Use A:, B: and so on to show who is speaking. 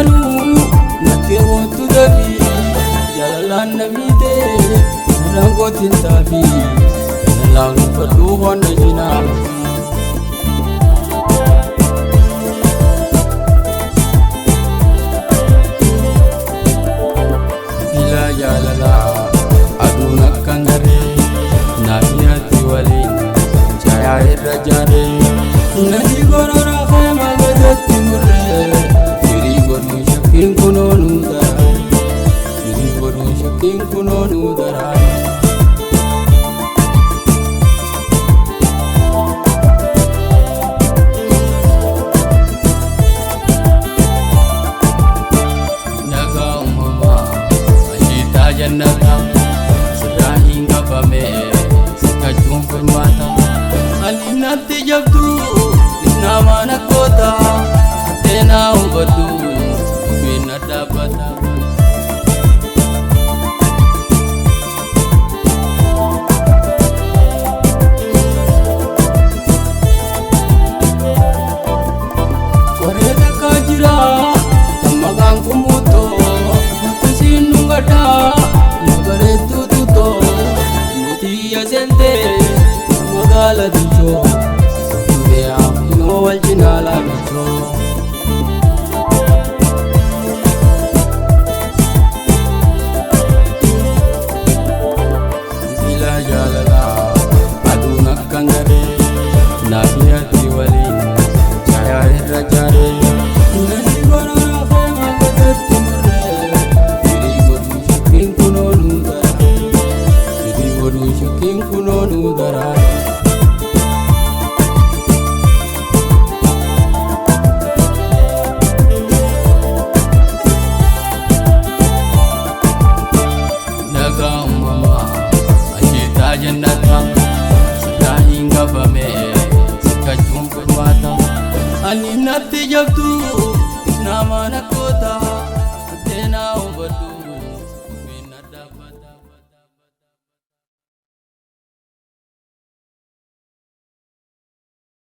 A: manu natti wontu dabi jalalan namite nangotin tabi lang paduhon na jinam bila jalala aduna kangare nabiyati walin jaya irajare nadi gorora khema gadati murre diri gormu shakin kunonu dara diri gormu shakin kunonu dara jannata sirahin gabame sakajun firmata alinatti jabdu namana kota tena ubadu bina dabata koreda kajira tamagang kumuto sinungada sente magala dicho dea no waljinala dicho bila jalala aduna kangare nabiyati walin jaya irajare nani gorora khema gadati murre diri godu shakin kunonu dara diri godu shakin kunonu dara naga mama ajita jannata sirahin gabame sakajun firmata aninatti jabdu